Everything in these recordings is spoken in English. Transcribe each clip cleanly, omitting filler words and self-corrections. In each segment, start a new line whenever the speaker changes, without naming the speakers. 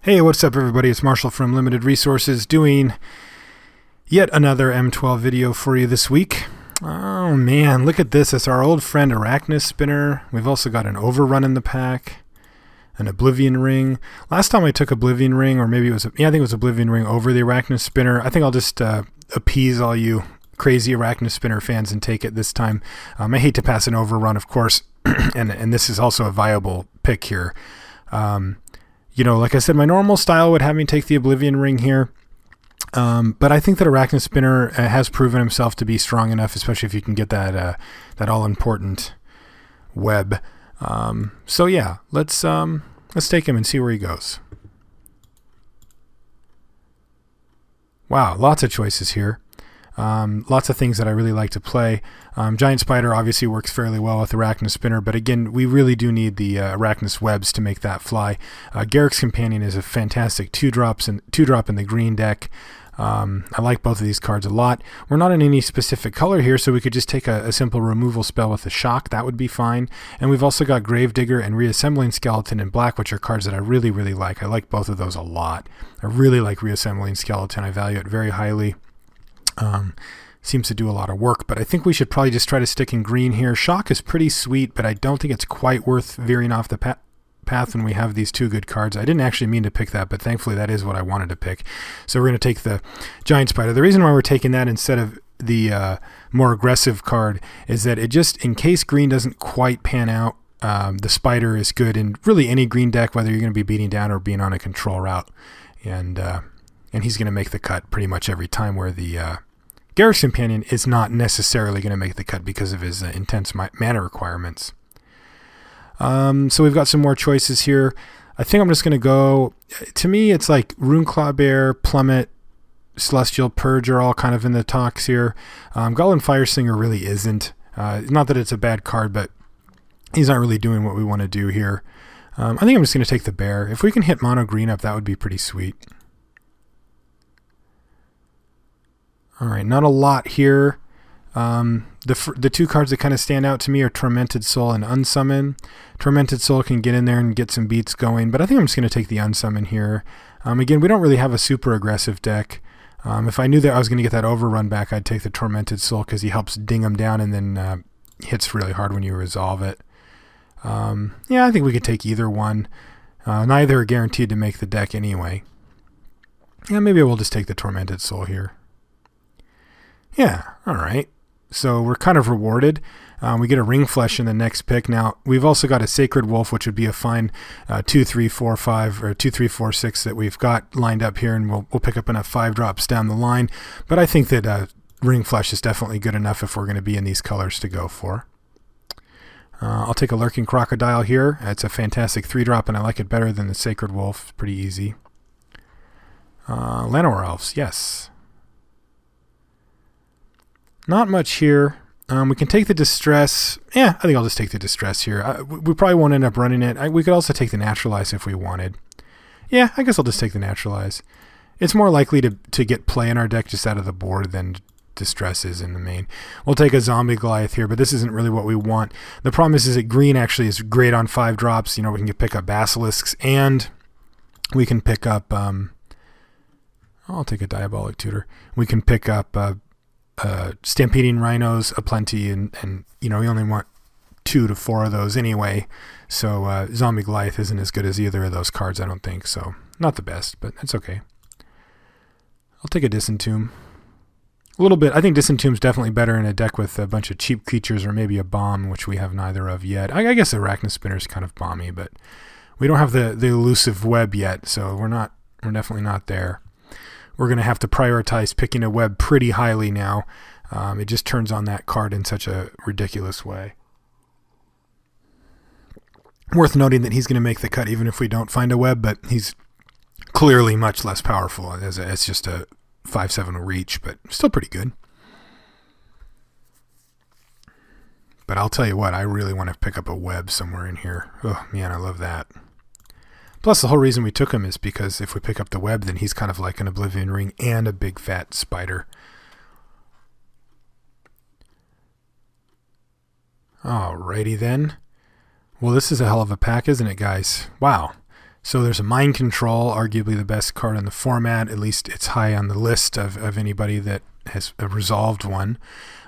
Hey, what's up everybody? It's Marshall from Limited Resources doing yet another M12 video for you this week. Oh man, look at this. It's our old friend Arachnus Spinner. We've also got an Overrun in the pack, an Oblivion Ring. Last time I took Oblivion Ring, or maybe it was, I think it was Oblivion Ring over the Arachnus Spinner. I think I'll just appease all you crazy Arachnus Spinner fans and take it this time. I hate to pass an Overrun, of course, and this is also a viable pick here. You know, like I said, my normal style would have me take the Oblivion Ring here. But I think that Arachnus Spinner has proven himself to be strong enough, especially if you can get that all-important web. So yeah, let's take him and see where he goes. Wow, lots of choices here. Lots of things that I really like to play. Giant Spider obviously works fairly well with Arachnus Spinner, but again, we really do need the Arachnus webs to make that fly. Garrick's Companion is a fantastic two-drop in the green deck. I like both of these cards a lot. We're not in any specific color here, so we could just take a simple removal spell with a shock. That would be fine. And we've also got Gravedigger and Reassembling Skeleton in black, which are cards that I really, really like. I like both of those a lot. I really like Reassembling Skeleton. I value it very highly. Seems to do a lot of work, but I think we should probably just try to stick in green here. Shock is pretty sweet, but I don't think it's quite worth veering off the path when we have these two good cards. I didn't actually mean to pick that, but thankfully that is what I wanted to pick. So we're going to take the Giant Spider. The reason why we're taking that instead of the more aggressive card is that it just, in case green doesn't quite pan out, the Spider is good in really any green deck, whether you're going to be beating down or being on a control route. And he's going to make the cut pretty much every time, where the Garrick's Companion is not necessarily going to make the cut because of his intense mana requirements. So we've got some more choices here. I think I'm just going to go, to me it's like Runeclaw Bear, Plummet, Celestial Purge are all kind of in the talks here. Goblin Fireslinger really isn't. Not that it's a bad card, but he's not really doing what we want to do here. I think I'm just going to take the Bear. If we can hit mono green up, that would be pretty sweet. All right, not a lot here. The two cards that kind of stand out to me are Tormented Soul and Unsummon. Tormented Soul can get in there and get some beats going, but I think I'm just going to take the Unsummon here. Again, we don't really have a super aggressive deck. If I knew that I was going to get that Overrun back, I'd take the Tormented Soul because he helps ding them down and then hits really hard when you resolve it. Yeah, I think we could take either one. Neither are guaranteed to make the deck anyway. Yeah, maybe we'll just take the Tormented Soul here. Yeah, all right. So we're kind of rewarded. We get a Ring Flesh in the next pick. Now, we've also got a Sacred Wolf, which would be a fine 2, 3, 4, 5, or 2, 3, 4, 6 that we've got lined up here, and we'll pick up enough 5-drops down the line. But I think that Ring Flesh is definitely good enough if we're going to be in these colors to go for. I'll take a Lurking Crocodile here. It's a fantastic 3-drop, and I like it better than the Sacred Wolf. It's pretty easy. Llanowar Elves, yes. Not much here. We can take the Distress. Yeah, I think I'll just take the Distress here. We probably won't end up running it. We could also take the Naturalize if we wanted. Yeah, I guess I'll just take the Naturalize. It's more likely to get play in our deck just out of the board than Distress is in the main. We'll take a Zombie Goliath here, but this isn't really what we want. The problem is that green actually is great on 5-drops. You know, we can pick up Basilisks, and we can pick up... I'll take a Diabolic Tutor. We can pick up... Stampeding Rhinos aplenty, and you know, we only want 2 to 4 of those anyway, so Zombie Goliath isn't as good as either of those cards, I don't think. So not the best, but it's okay. I'll take a Disentomb. A little bit. I think Disentomb's definitely better in a deck with a bunch of cheap creatures, or maybe a bomb, which we have neither of yet. I guess Arachnus Spinner is kind of bomby, but we don't have the elusive web yet, so we're definitely not there. We're going to have to prioritize picking a web pretty highly now. It just turns on that card in such a ridiculous way. Worth noting that he's going to make the cut even if we don't find a web, but he's clearly much less powerful as it's just a 5/7 reach, but still pretty good. But I'll tell you what, I really want to pick up a web somewhere in here. Oh man, I love that. Plus, the whole reason we took him is because if we pick up the web, then he's kind of like an Oblivion Ring and a big fat spider. Alrighty then. Well, this is a hell of a pack, isn't it, guys? Wow. So there's a Mind Control, arguably the best card in the format. At least it's high on the list of anybody that has resolved one.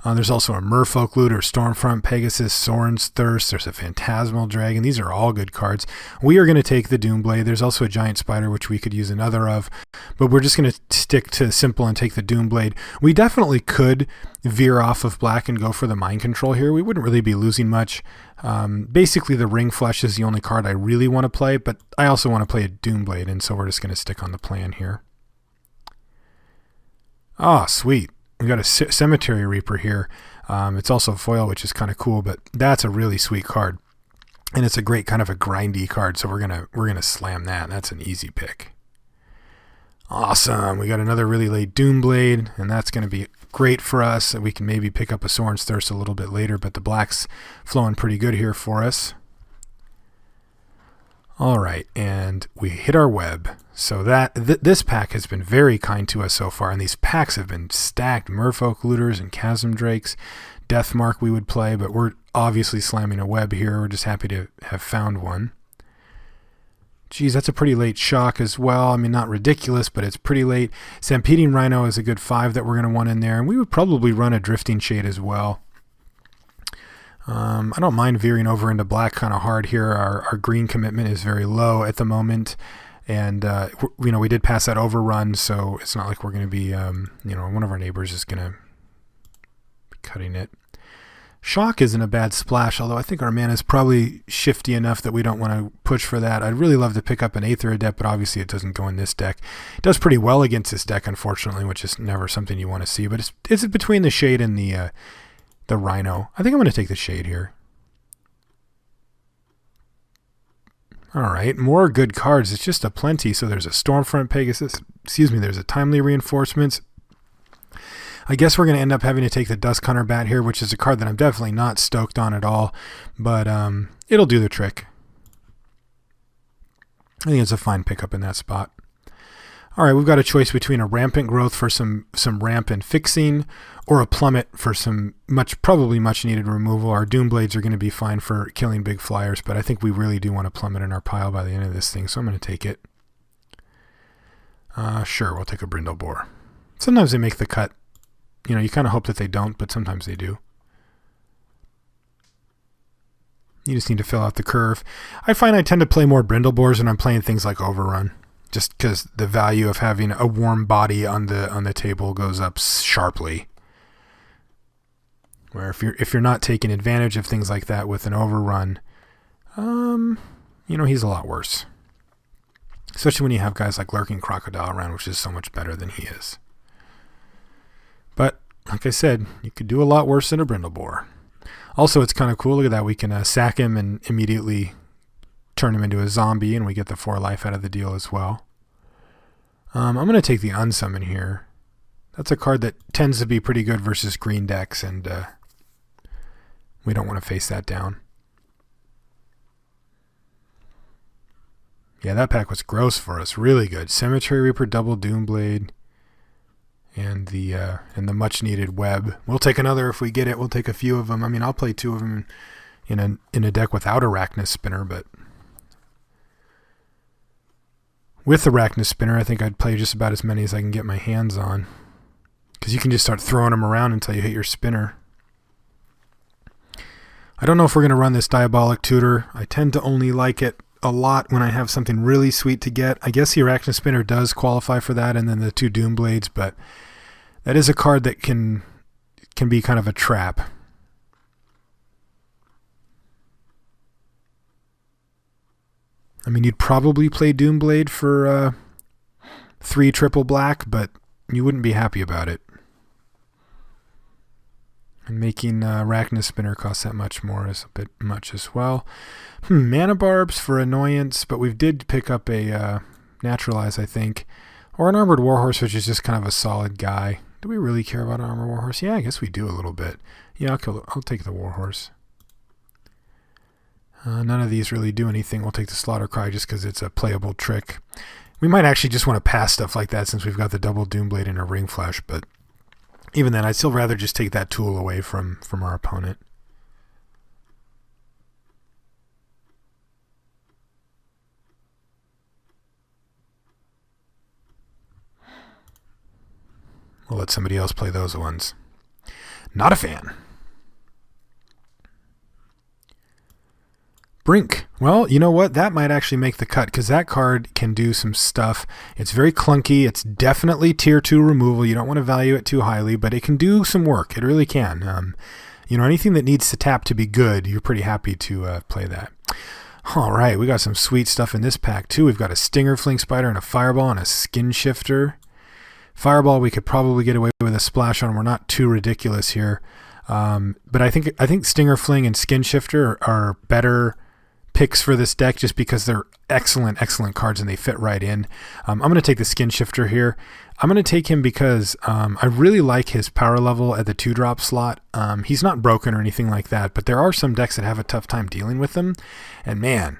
There's also a Merfolk Looter, Stormfront Pegasus, Sorin's Thirst. There's a Phantasmal Dragon. These are all good cards. We are going to take the Doomblade. There's also a Giant Spider, which we could use another of. But we're just going to stick to simple and take the Doomblade. We definitely could veer off of black and go for the Mind Control here. We wouldn't really be losing much. Basically, the Ring Flesh is the only card I really want to play, but I also want to play a Doomblade, and so we're just going to stick on the plan here. Ah, sweet. We got a Cemetery Reaper here. It's also foil, which is kind of cool, but that's a really sweet card. And it's a great kind of a grindy card, so we're gonna slam that. That's an easy pick. Awesome. We got another really late Doomblade, and that's going to be great for us. We can maybe pick up a Sorin's Thirst a little bit later, but the black's flowing pretty good here for us. All right, and we hit our web. So this pack has been very kind to us so far, and these packs have been stacked. Merfolk Looters and Chasm Drakes. Deathmark we would play, but we're obviously slamming a web here. We're just happy to have found one. Geez, that's a pretty late shock as well. I mean, not ridiculous, but it's pretty late. Stampeding Rhino is a good 5 that we're going to want in there, and we would probably run a Drifting Shade as well. I don't mind veering over into black kind of hard here. Our green commitment is very low at the moment, and we did pass that overrun, so it's not like we're going to be one of our neighbors is going to be cutting it. Shock isn't a bad splash, although I think our mana is probably shifty enough that we don't want to push for that. I'd really love to pick up an Aether Adept, but obviously it doesn't go in this deck. It does pretty well against this deck, unfortunately, which is never something you want to see, but it's between the Shade and the Rhino. I think I'm going to take the Shade here. All right, more good cards. It's just a plenty. So there's a Stormfront Pegasus. There's a Timely Reinforcements. I guess we're going to end up having to take the Dusk Hunter Bat here, which is a card that I'm definitely not stoked on at all, but it'll do the trick. I think it's a fine pickup in that spot. All right, we've got a choice between a Rampant Growth for some ramp and fixing, or a Plummet for some probably much needed removal. Our Doomblades are going to be fine for killing big flyers, but I think we really do want a Plummet in our pile by the end of this thing, so I'm going to take it. Sure, we'll take a Brindle Boar. Sometimes they make the cut. You kind of hope that they don't, but sometimes they do. You just need to fill out the curve. I find I tend to play more Brindle Boars when I'm playing things like Overrun, just because the value of having a warm body on the table goes up sharply. Where if you're not taking advantage of things like that with an Overrun, he's a lot worse. Especially when you have guys like Lurking Crocodile around, which is so much better than he is. But, like I said, you could do a lot worse than a Brindle Boar. Also, it's kind of cool. Look at that. We can sack him and immediately turn him into a zombie, and we get the 4 life out of the deal as well. I'm going to take the Unsummon here. That's a card that tends to be pretty good versus green decks, and we don't want to face that down. Yeah, that pack was gross for us. Really good. Cemetery Reaper, double Doomblade, and the much needed web. We'll take another if we get it. We'll take a few of them. I mean, I'll play 2 of them in a deck without Arachnus Spinner, but with Arachnus Spinner, I think I'd play just about as many as I can get my hands on, because you can just start throwing them around until you hit your spinner. I don't know if we're going to run this Diabolic Tutor. I tend to only like it a lot when I have something really sweet to get. I guess the Arachnus Spinner does qualify for that, and then the 2 Doomblades, but that is a card that can be kind of a trap. I mean, you'd probably play Doomblade for 3 triple black, but you wouldn't be happy about it. And making Arachnus Spinner cost that much more is a bit much as well. Mana Barbs for annoyance, but we did pick up a Naturalize, I think. Or an Armored Warhorse, which is just kind of a solid guy. Do we really care about an Armored Warhorse? Yeah, I guess we do a little bit. Yeah, I'll take the Warhorse. None of these really do anything. We'll take the Slaughter Cry just because it's a playable trick. We might actually just want to pass stuff like that since we've got the double Doomblade and a Ring Flash, but even then, I'd still rather just take that tool away from our opponent. I'll let somebody else play those ones. Not a fan. Brink. Well, you know what? That might actually make the cut because that card can do some stuff. It's very clunky. It's definitely tier 2 removal. You don't want to value it too highly, but it can do some work. It really can. Anything that needs to tap to be good, you're pretty happy to play that. All right, we got some sweet stuff in this pack too. We've got a Stinger Fling Spider and a Fireball and a Skin Shifter. Fireball we could probably get away with a splash on. We're not too ridiculous here. But I think Stinger Fling and Skin Shifter are better picks for this deck just because they're excellent cards and they fit right in. I'm going to take the Skin Shifter here. I'm going to take him because I really like his power level at the 2-drop slot. He's not broken or anything like that, but there are some decks that have a tough time dealing with him. And man,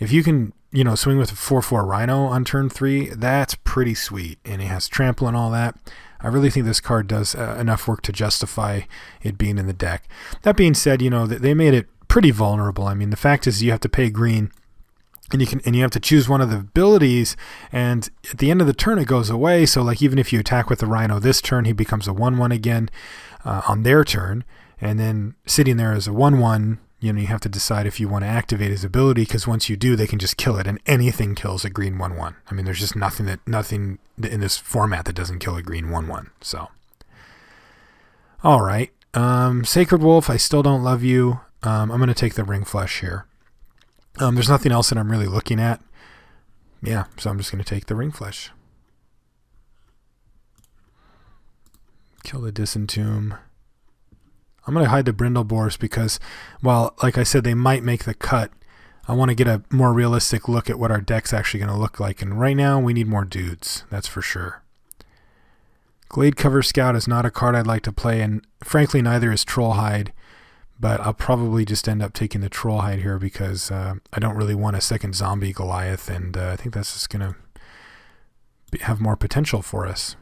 if you can swing with a 4/4 Rhino on turn 3, that's pretty sweet. And he has trample and all that. I really think this card does enough work to justify it being in the deck. That being said, they made it pretty vulnerable. I mean, the fact is you have to pay green and you have to choose one of the abilities, and at the end of the turn it goes away. So like even if you attack with the Rhino this turn, he becomes a 1/1 again on their turn, and then sitting there as a 1/1, you have to decide if you want to activate his ability, because once you do, they can just kill it, and anything kills a green 1/1. I mean, there's just nothing in this format that doesn't kill a green 1/1. So, all right, Sacred Wolf, I still don't love you. I'm going to take the Ring Flesh here. There's nothing else that I'm really looking at. Yeah, so I'm just going to take the Ring Flesh. Kill the Disentomb. I'm going to hide the Brindleborst because, while, like I said, they might make the cut, I want to get a more realistic look at what our deck's actually going to look like. And right now, we need more dudes. That's for sure. Glade Cover Scout is not a card I'd like to play, and frankly, neither is Trollhide. But I'll probably just end up taking the Trollhide here because I don't really want a second zombie Goliath, and I think that's just going to have more potential for us.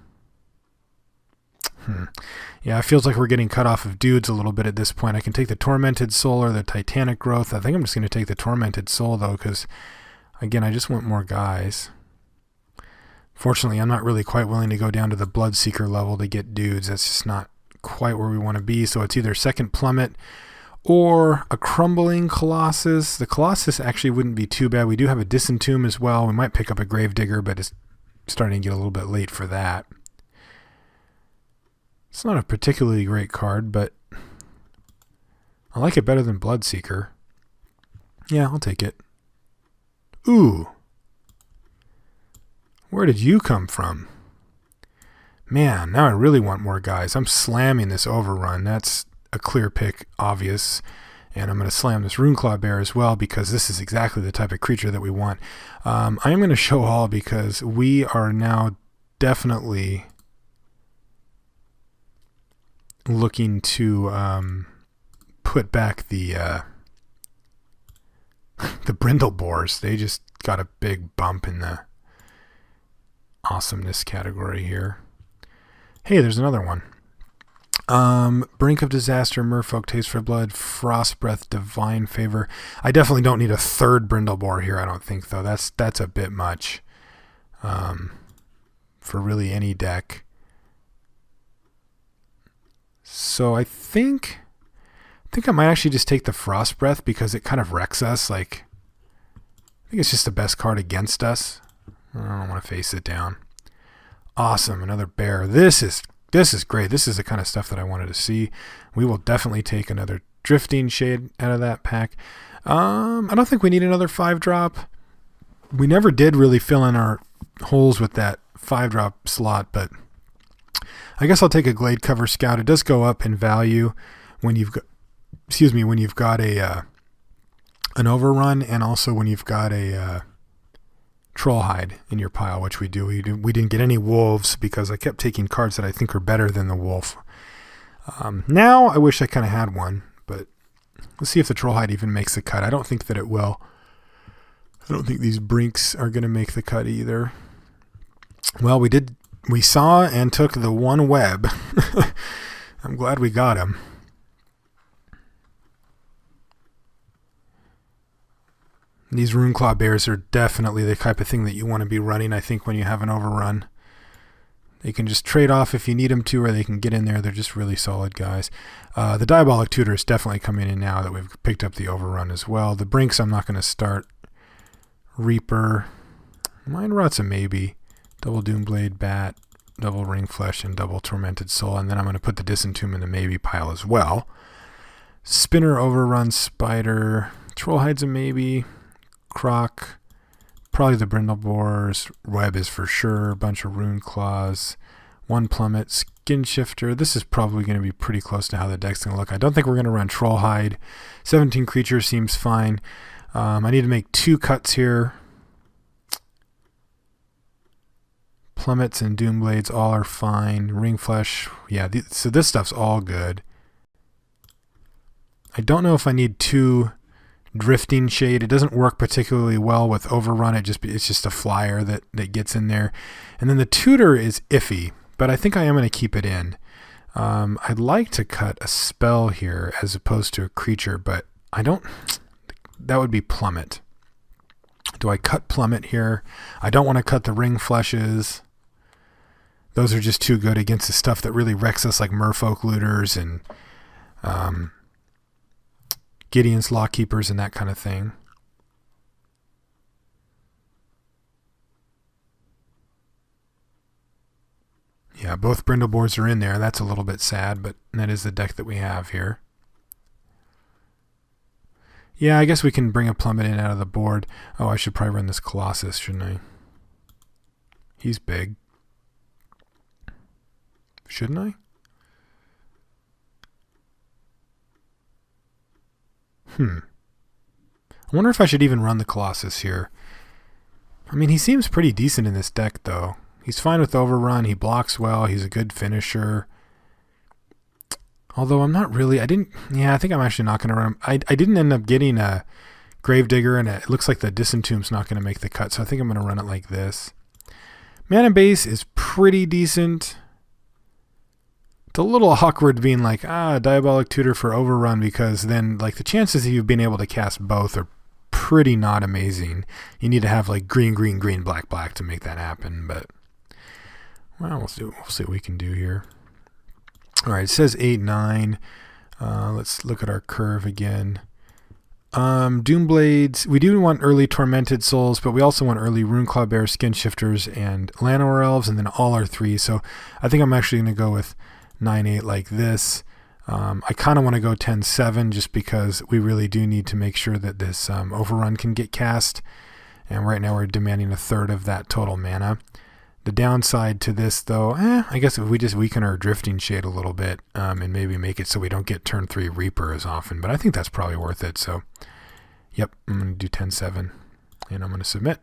Yeah, it feels like we're getting cut off of dudes a little bit at this point. I can take the Tormented Soul or the Titanic Growth. I think I'm just going to take the Tormented Soul, though, because, again, I just want more guys. Fortunately, I'm not really quite willing to go down to the Bloodseeker level to get dudes. That's just not quite where we want to be. So it's either Second Plummet or a Crumbling Colossus. The Colossus actually wouldn't be too bad. We do have a Disentomb as well. We might pick up a Gravedigger, but it's starting to get a little bit late for that. It's not a particularly great card, but I like it better than Bloodseeker. Yeah, I'll take it. Ooh. Where did you come from? Man, now I really want more guys. I'm slamming this Overrun. That's a clear pick, obvious. And I'm going to slam this Runeclaw Bear as well because this is exactly the type of creature that we want. I am going to show all because we are now definitely looking to put back the Brindleborst. They just got a big bump in the awesomeness category here. Hey, there's another one. Brink of Disaster, Merfolk, Taste for Blood, Frost Breath, Divine Favor. I definitely don't need a third Brindlebore here, I don't think, though. That's a bit much for really any deck. So I think I might actually just take the Frost Breath because it kind of wrecks us. Like, I think it's just the best card against us. I don't want to face it down. Awesome, another bear. This is great. This is the kind of stuff that I wanted to see. We will definitely take another Drifting Shade out of that pack. I don't think we need another 5-drop. We never did really fill in our holes with that 5-drop slot, but I guess I'll take a Glade Cover Scout. It does go up in value when you've got, when you've got a an Overrun, and also when you've got a Trollhide in your pile, which we do. We didn't get any wolves because I kept taking cards that I think are better than the wolf. Now I wish I kind of had one, but let's see if the Trollhide even makes the cut. I don't think that it will. I don't think these Brinks are going to make the cut either. Well, we saw and took the one web. I'm glad we got him. These Runeclaw Bears are definitely the type of thing that you want to be running, I think, when you have an Overrun. They can just trade off if you need them to, or they can get in there. They're just really solid guys. The Diabolic Tutor is definitely coming in now that we've picked up the Overrun as well. The Brinks I'm not going to start. Reaper. Mind Rot's a maybe. Double Doomblade, Bat, double Ring Flesh, and double Tormented Soul. And then I'm going to put the Disentomb in the maybe pile as well. Spinner, Overrun, Spider. Trollhide's a maybe. Croc. Probably the Brindlebore's Web is for sure. A bunch of Rune Claws. One Plummet. Skin Shifter. This is probably going to be pretty close to how the deck's going to look. I don't think we're going to run Trollhide. 17 creatures seems fine. I need to make 2 cuts here. Plummets and Doomblades all are fine. Ring Flesh. Yeah, so this stuff's all good. I don't know if I need 2 Drifting Shade. It doesn't work particularly well with Overrun. It's just a flyer that gets in there. And then the Tutor is iffy, but I think I am going to keep it in. I'd like to cut a spell here as opposed to a creature, but I don't. That would be Plummet. Do I cut Plummet here? I don't want to cut the Ring Fleshes. Those are just too good against the stuff that really wrecks us, like Merfolk Looters and Gideon's Lawkeepers and that kind of thing. Yeah, both Brindleboars are in there. That's a little bit sad, but that is the deck that we have here. Yeah, I guess we can bring a Plummet in out of the board. Oh, I should probably run this Colossus, shouldn't I? He's big. Shouldn't I? I wonder if I should even run the Colossus here. I mean, he seems pretty decent in this deck, though. He's fine with Overrun. He blocks well. He's a good finisher. Although I'm not really... I think I'm actually not going to run him. I didn't end up getting a Gravedigger, and it looks like the Disentomb's not going to make the cut, so I think I'm going to run it like this. Mana base is pretty decent. It's a little awkward being like, Diabolic Tutor for Overrun, because then like the chances of you being able to cast both are pretty not amazing. You need to have like green, green, green, black, black to make that happen, but well, we'll see what we can do here. All right, it says 8-9. Let's look at our curve again. Doomblades, we do want early Tormented Souls, but we also want early Runeclaw Bears, Skin Shifters, and Llanowar Elves, and then all our 3. So I think I'm actually going to go with 9-8 like this. I kind of want to go 10-7 just because we really do need to make sure that this Overrun can get cast. And right now we're demanding a third of that total mana. The downside to this, though, I guess if we just weaken our Drifting Shade a little bit and maybe make it so we don't get turn 3 Reaper as often. But I think that's probably worth it. So, yep, I'm going to do 10-7. And I'm going to submit.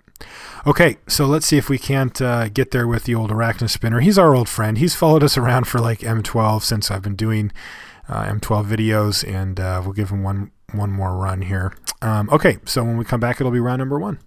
Okay, so let's see if we can't get there with the old Arachnus Spinner. He's our old friend. He's followed us around for like M12 since I've been doing M12 videos, and we'll give him one more run here. Okay, so when we come back, it'll be round number 1.